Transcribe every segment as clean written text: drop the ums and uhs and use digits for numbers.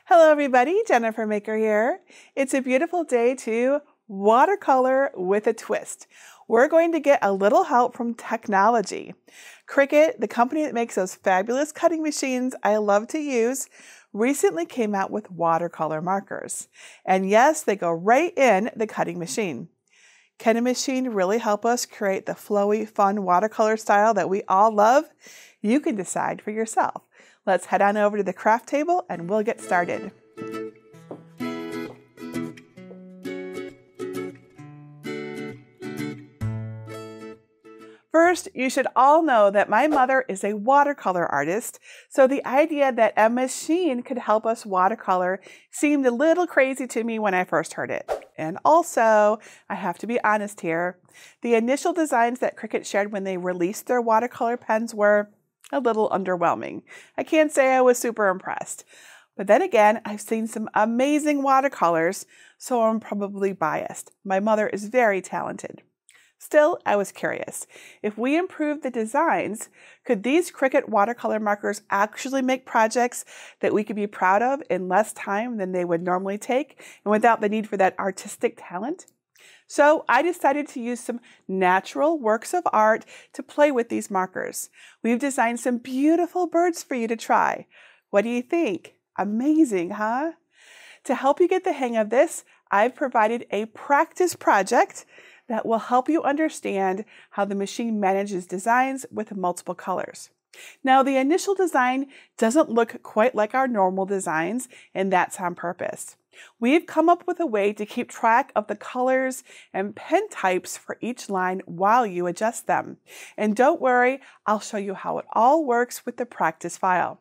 Hello everybody, Jennifer Maker here. It's a beautiful day to watercolor with a twist. We're going to get a little help from technology. Cricut, the company that makes those fabulous cutting machines I love to use, recently came out with watercolor markers. And yes, they go right in the cutting machine. Can a machine really help us create the flowy, fun watercolor style that we all love? You can decide for yourself. Let's head on over to the craft table and we'll get started. First, you should all know that my mother is a watercolor artist, so the idea that a machine could help us watercolor seemed a little crazy to me when I first heard it. And also, I have to be honest here, the initial designs that Cricut shared when they released their watercolor pens were a little underwhelming. I can't say I was super impressed. But then again, I've seen some amazing watercolors, so I'm probably biased. My mother is very talented. Still, I was curious. If we improved the designs, could these Cricut watercolor markers actually make projects that we could be proud of in less time than they would normally take and without the need for that artistic talent? So I decided to use some natural works of art to play with these markers. We've designed some beautiful birds for you to try. What do you think? Amazing, huh? To help you get the hang of this, I've provided a practice project that will help you understand how the machine manages designs with multiple colors. Now, the initial design doesn't look quite like our normal designs, and that's on purpose. We've come up with a way to keep track of the colors and pen types for each line while you adjust them. And don't worry, I'll show you how it all works with the practice file.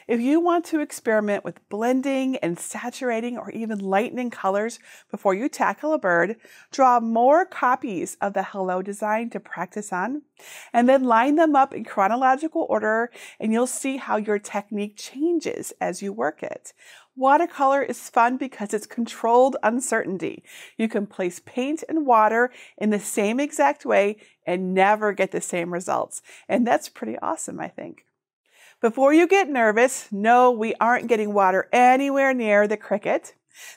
If you want to experiment with blending and saturating or even lightening colors before you tackle a bird, draw more copies of the Hello design to practice on, and then line them up in chronological order, and you'll see how your technique changes as you work it. Watercolor is fun because it's controlled uncertainty. You can place paint and water in the same exact way and never get the same results. And that's pretty awesome, I think. Before you get nervous, no, we aren't getting water anywhere near the Cricut.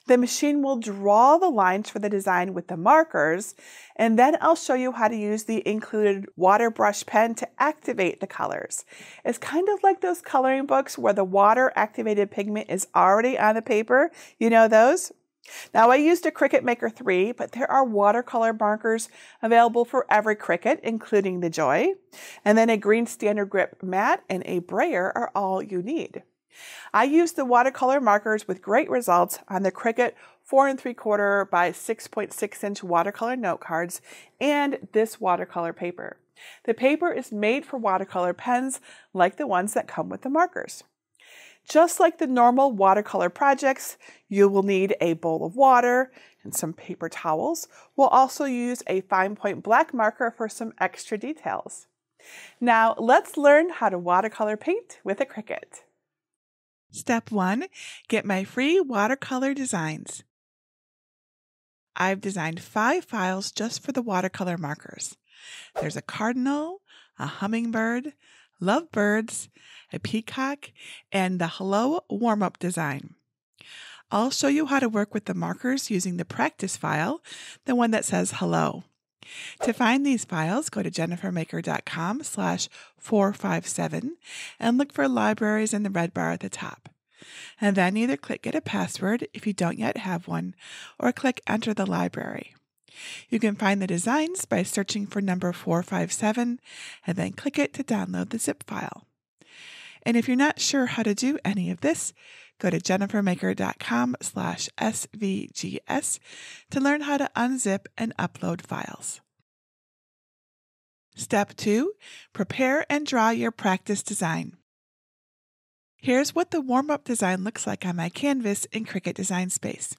The machine will draw the lines for the design with the markers, and then I'll show you how to use the included water brush pen to activate the colors. It's kind of like those coloring books where the water activated pigment is already on the paper. You know those? Now, I used a Cricut Maker 3, but there are watercolor markers available for every Cricut, including the Joy. And then a green standard grip mat and a brayer are all you need. I used the watercolor markers with great results on the Cricut 4 3/4 by 6.6 inch watercolor note cards and this watercolor paper. The paper is made for watercolor pens like the ones that come with the markers. Just like the normal watercolor projects, you will need a bowl of water and some paper towels. We'll also use a fine point black marker for some extra details. Now, let's learn how to watercolor paint with a Cricut. Step 1, get my free watercolor designs. I've designed 5 files just for the watercolor markers. There's a Cardinal, a Hummingbird, Lovebirds, a Peacock, and the Hello warm-up design. I'll show you how to work with the markers using the practice file, the one that says Hello. To find these files, go to jennifermaker.com/457 and look for libraries in the red bar at the top. And then either click Get a Password if you don't yet have one, or click Enter the library. You can find the designs by searching for number 457 and then click it to download the zip file. And if you're not sure how to do any of this, go to jennifermaker.com/svgs to learn how to unzip and upload files. Step 2, prepare and draw your practice design. Here's what the warm-up design looks like on my canvas in Cricut Design Space.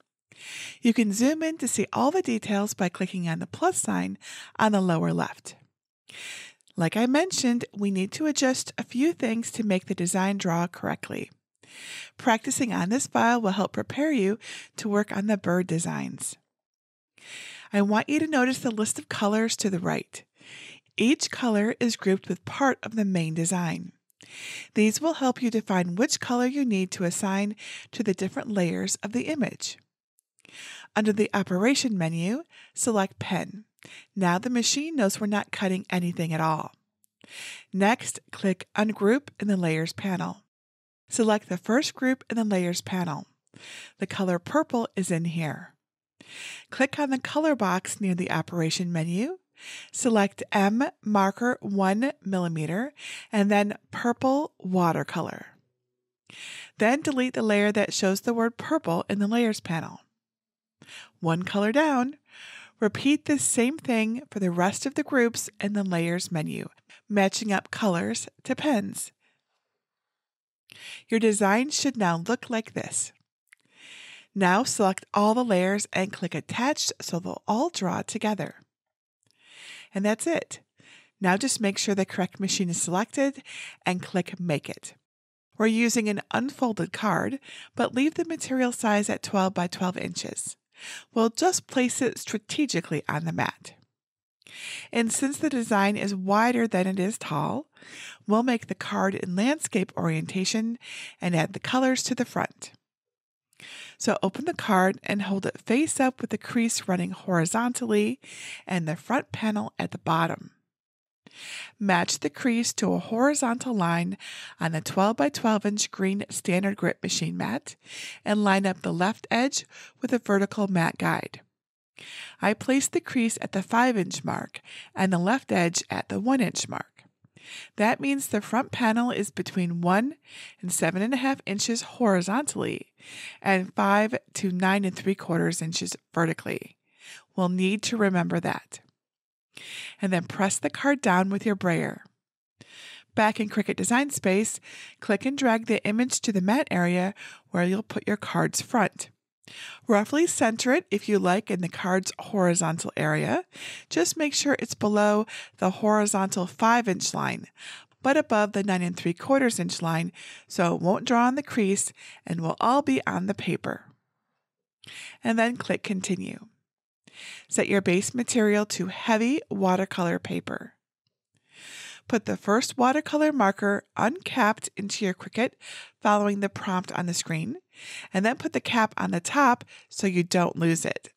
You can zoom in to see all the details by clicking on the plus sign on the lower left. Like I mentioned, we need to adjust a few things to make the design draw correctly. Practicing on this file will help prepare you to work on the bird designs. I want you to notice the list of colors to the right. Each color is grouped with part of the main design. These will help you define which color you need to assign to the different layers of the image. Under the Operation menu, select Pen. Now the machine knows we're not cutting anything at all. Next, click Ungroup in the Layers panel. Select the first group in the Layers panel. The color purple is in here. Click on the color box near the Operation menu. Select M marker 1 millimeter and then Purple Watercolor. Then delete the layer that shows the word purple in the Layers panel. One color down. Repeat this same thing for the rest of the groups in the Layers menu, matching up colors to pens. Your design should now look like this. Now select all the layers and click Attach so they'll all draw together. And that's it. Now just make sure the correct machine is selected and click Make It. We're using an unfolded card, but leave the material size at 12 by 12 inches. We'll just place it strategically on the mat. And since the design is wider than it is tall, we'll make the card in landscape orientation and add the colors to the front. So open the card and hold it face up with the crease running horizontally and the front panel at the bottom. Match the crease to a horizontal line on the 12 by 12 inch green standard grit machine mat and line up the left edge with a vertical mat guide. I placed the crease at the 5-inch mark and the left edge at the 1-inch mark. That means the front panel is between 1 and 7.5 inches horizontally and 5 to 9 3/4 inches vertically. We'll need to remember that. And then press the card down with your brayer. Back in Cricut Design Space, click and drag the image to the mat area where you'll put your card's front. Roughly center it if you like in the card's horizontal area. Just make sure it's below the horizontal 5-inch line, but above the 9 3/4 inch line so it won't draw on the crease and will all be on the paper. And then click Continue. Set your base material to heavy watercolor paper. Put the first watercolor marker uncapped into your Cricut following the prompt on the screen, and then put the cap on the top so you don't lose it.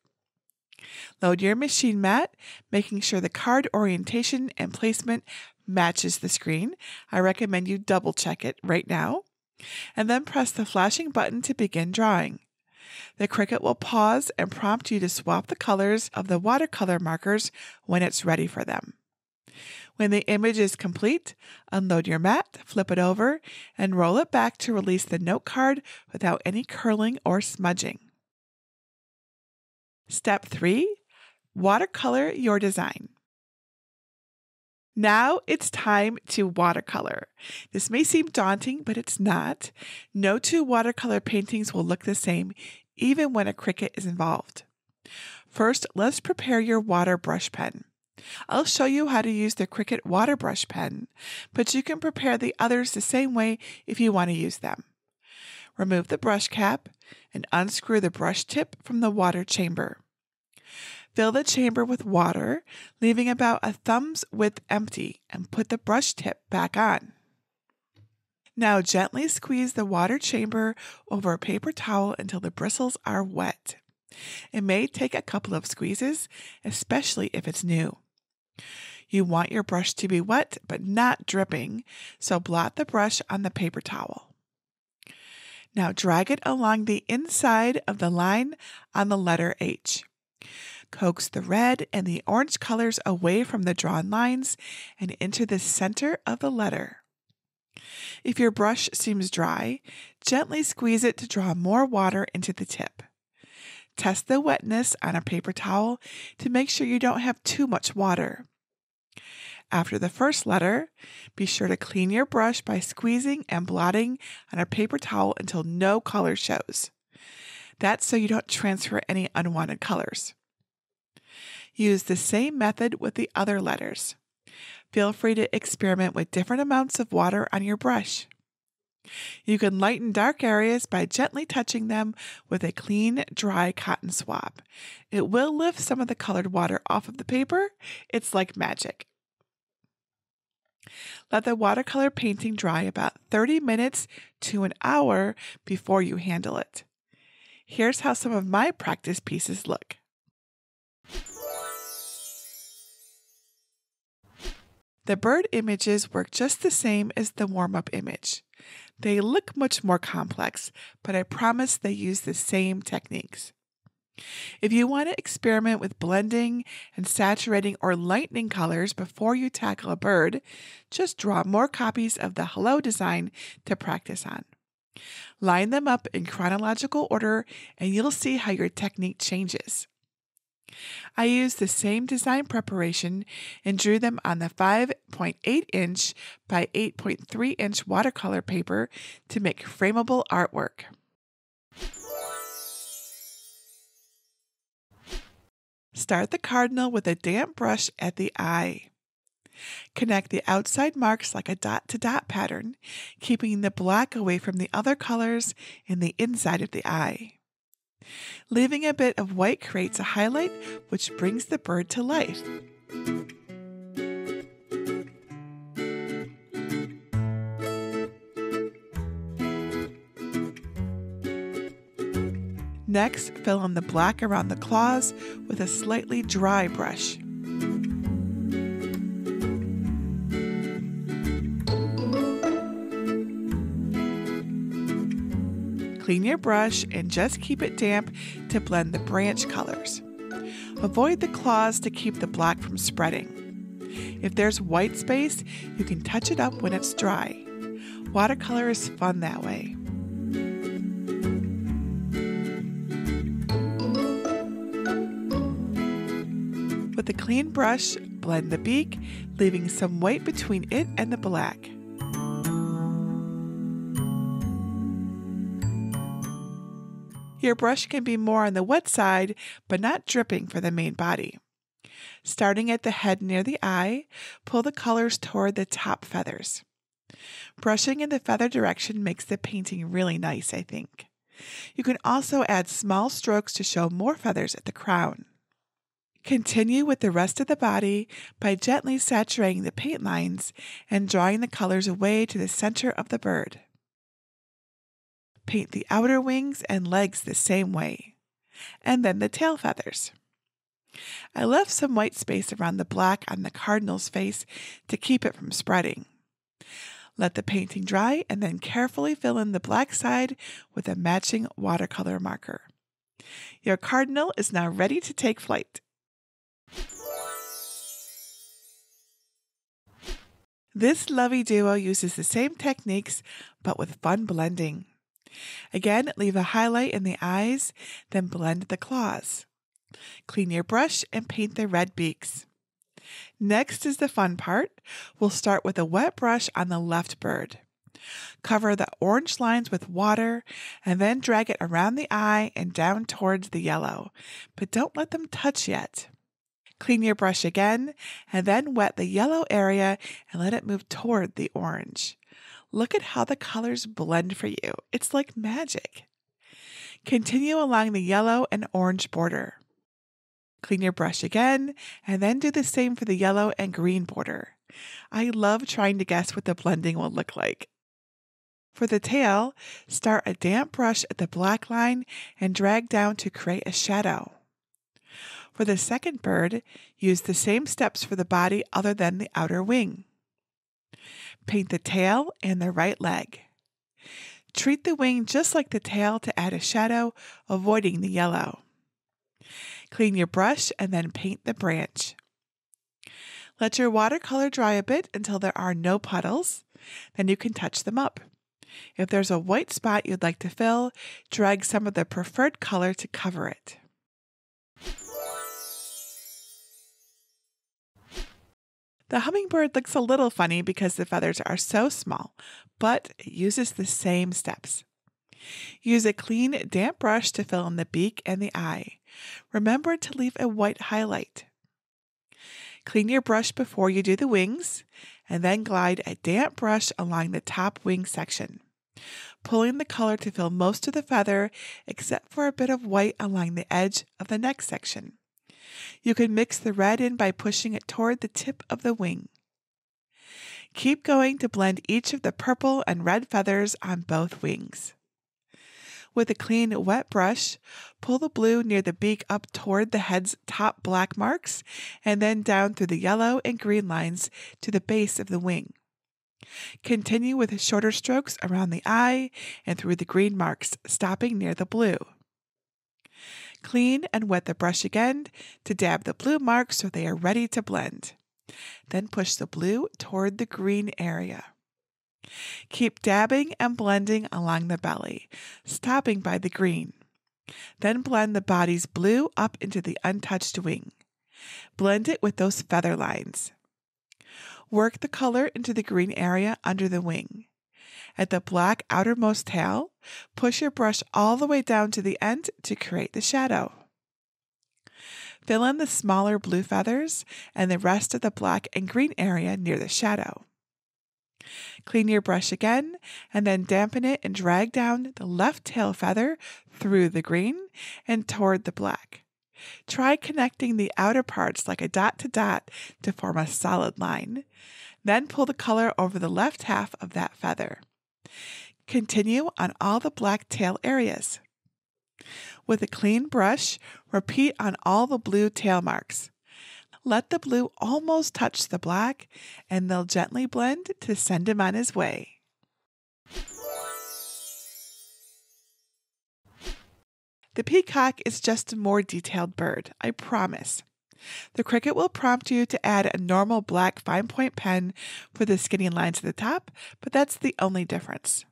Load your machine mat, making sure the card orientation and placement matches the screen. I recommend you double check it right now, and then press the flashing button to begin drawing. The Cricut will pause and prompt you to swap the colors of the watercolor markers when it's ready for them. When the image is complete, unload your mat, flip it over, and roll it back to release the note card without any curling or smudging. Step 3. Watercolor your design. Now it's time to watercolor. This may seem daunting, but it's not. No two watercolor paintings will look the same, even when a Cricut is involved. First, let's prepare your water brush pen. I'll show you how to use the Cricut water brush pen, but you can prepare the others the same way if you want to use them. Remove the brush cap and unscrew the brush tip from the water chamber. Fill the chamber with water, leaving about a thumb's width empty, and put the brush tip back on. Now gently squeeze the water chamber over a paper towel until the bristles are wet. It may take a couple of squeezes, especially if it's new. You want your brush to be wet but not dripping, so blot the brush on the paper towel. Now drag it along the inside of the line on the letter H. Coax the red and the orange colors away from the drawn lines and into the center of the letter. If your brush seems dry, gently squeeze it to draw more water into the tip. Test the wetness on a paper towel to make sure you don't have too much water. After the first letter, be sure to clean your brush by squeezing and blotting on a paper towel until no color shows. That's so you don't transfer any unwanted colors. Use the same method with the other letters. Feel free to experiment with different amounts of water on your brush. You can lighten dark areas by gently touching them with a clean, dry cotton swab. It will lift some of the colored water off of the paper. It's like magic. Let the watercolor painting dry about 30 minutes to an hour before you handle it. Here's how some of my practice pieces look. The bird images work just the same as the warm-up image. They look much more complex, but I promise they use the same techniques. If you want to experiment with blending and saturating or lightening colors before you tackle a bird, just draw more copies of the Hello design to practice on. Line them up in chronological order and you'll see how your technique changes. I used the same design preparation and drew them on the 5.8 inch by 8.3 inch watercolor paper to make frameable artwork. Start the cardinal with a damp brush at the eye. Connect the outside marks like a dot-to-dot pattern, keeping the black away from the other colors in the inside of the eye. Leaving a bit of white creates a highlight which brings the bird to life. Next, fill in the black around the claws with a slightly dry brush. Clean your brush and just keep it damp to blend the branch colors. Avoid the claws to keep the black from spreading. If there's white space, you can touch it up when it's dry. Watercolor is fun that way. With a clean brush, blend the beak, leaving some white between it and the black. Your brush can be more on the wet side, but not dripping for the main body. Starting at the head near the eye, pull the colors toward the top feathers. Brushing in the feather direction makes the painting really nice, I think. You can also add small strokes to show more feathers at the crown. Continue with the rest of the body by gently saturating the paint lines and drawing the colors away to the center of the bird. Paint the outer wings and legs the same way, and then the tail feathers. I left some white space around the black on the cardinal's face to keep it from spreading. Let the painting dry and then carefully fill in the black side with a matching watercolor marker. Your cardinal is now ready to take flight. This lovey duo uses the same techniques, but with fun blending. Again, leave a highlight in the eyes, then blend the claws. Clean your brush and paint the red beaks. Next is the fun part. We'll start with a wet brush on the left bird. Cover the orange lines with water and then drag it around the eye and down towards the yellow, but don't let them touch yet. Clean your brush again and then wet the yellow area and let it move toward the orange. Look at how the colors blend for you. It's like magic. Continue along the yellow and orange border. Clean your brush again and then do the same for the yellow and green border. I love trying to guess what the blending will look like. For the tail, start a damp brush at the black line and drag down to create a shadow. For the second bird, use the same steps for the body other than the outer wing. Paint the tail and the right leg. Treat the wing just like the tail to add a shadow, avoiding the yellow. Clean your brush and then paint the branch. Let your watercolor dry a bit until there are no puddles. Then you can touch them up. If there's a white spot you'd like to fill, drag some of the preferred color to cover it. The hummingbird looks a little funny because the feathers are so small, but it uses the same steps. Use a clean, damp brush to fill in the beak and the eye. Remember to leave a white highlight. Clean your brush before you do the wings, and then glide a damp brush along the top wing section, pulling the color to fill most of the feather except for a bit of white along the edge of the neck section. You can mix the red in by pushing it toward the tip of the wing. Keep going to blend each of the purple and red feathers on both wings. With a clean, wet brush, pull the blue near the beak up toward the head's top black marks and then down through the yellow and green lines to the base of the wing. Continue with shorter strokes around the eye and through the green marks, stopping near the blue. Clean and wet the brush again to dab the blue marks so they are ready to blend. Then push the blue toward the green area. Keep dabbing and blending along the belly, stopping by the green. Then blend the body's blue up into the untouched wing. Blend it with those feather lines. Work the color into the green area under the wing. At the black outermost tail, push your brush all the way down to the end to create the shadow. Fill in the smaller blue feathers and the rest of the black and green area near the shadow. Clean your brush again and then dampen it and drag down the left tail feather through the green and toward the black. Try connecting the outer parts like a dot to dot to form a solid line. Then pull the color over the left half of that feather. Continue on all the black tail areas. With a clean brush, repeat on all the blue tail marks. Let the blue almost touch the black, and they'll gently blend to send him on his way. The peacock is just a more detailed bird, I promise. The Cricut will prompt you to add a normal black fine point pen for the skinny lines at the top, but that's the only difference.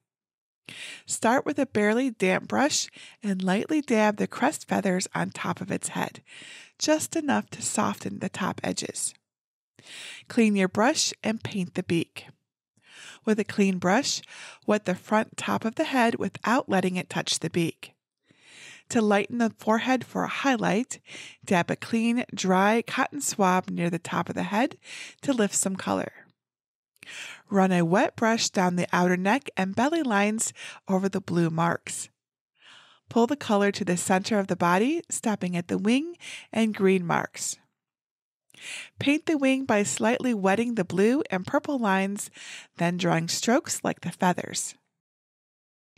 Start with a barely damp brush and lightly dab the crest feathers on top of its head, just enough to soften the top edges. Clean your brush and paint the beak. With a clean brush, wet the front top of the head without letting it touch the beak. To lighten the forehead for a highlight, dab a clean, dry cotton swab near the top of the head to lift some color. Run a wet brush down the outer neck and belly lines over the blue marks. Pull the color to the center of the body, stopping at the wing and green marks. Paint the wing by slightly wetting the blue and purple lines, then drawing strokes like the feathers.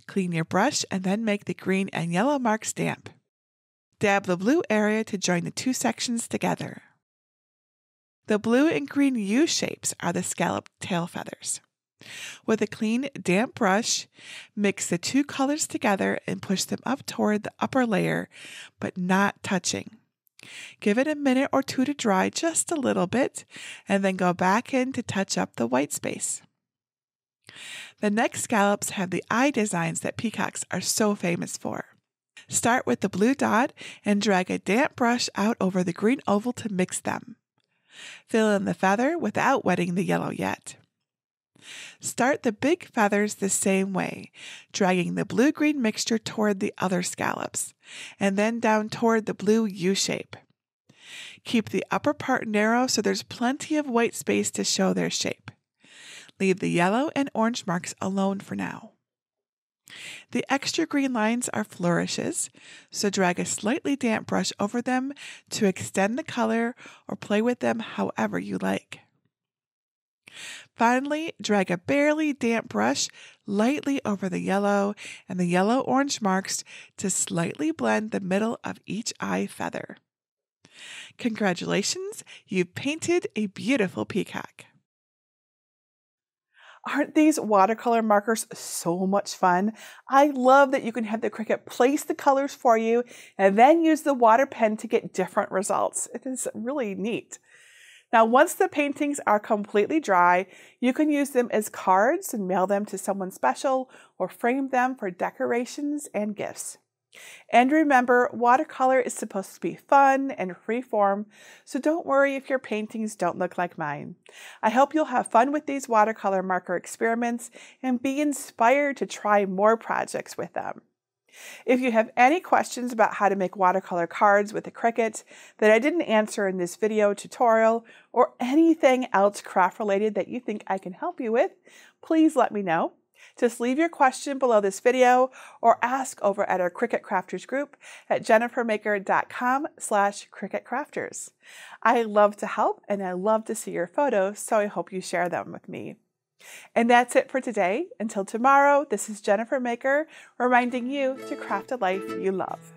Clean your brush and then make the green and yellow marks damp. Dab the blue area to join the two sections together. The blue and green U shapes are the scalloped tail feathers. With a clean, damp brush, mix the two colors together and push them up toward the upper layer, but not touching. Give it a minute or two to dry just a little bit, and then go back in to touch up the white space. The next scallops have the eye designs that peacocks are so famous for. Start with the blue dot and drag a damp brush out over the green oval to mix them. Fill in the feather without wetting the yellow yet. Start the big feathers the same way, dragging the blue-green mixture toward the other scallops, and then down toward the blue U shape. Keep the upper part narrow so there's plenty of white space to show their shape. Leave the yellow and orange marks alone for now. The extra green lines are flourishes, so drag a slightly damp brush over them to extend the color or play with them however you like. Finally, drag a barely damp brush lightly over the yellow and the yellow-orange marks to slightly blend the middle of each eye feather. Congratulations, you've painted a beautiful peacock. Aren't these watercolor markers so much fun? I love that you can have the Cricut place the colors for you and then use the water pen to get different results. It is really neat. Now, once the paintings are completely dry, you can use them as cards and mail them to someone special or frame them for decorations and gifts. And remember, watercolor is supposed to be fun and freeform, so don't worry if your paintings don't look like mine. I hope you'll have fun with these watercolor marker experiments and be inspired to try more projects with them. If you have any questions about how to make watercolor cards with the Cricut that I didn't answer in this video tutorial, or anything else craft related that you think I can help you with, please let me know. Just leave your question below this video or ask over at our Cricut Crafters group at jennifermaker.com/CricutCrafters. I love to help and I love to see your photos, so I hope you share them with me. And that's it for today. Until tomorrow, this is Jennifer Maker reminding you to craft a life you love.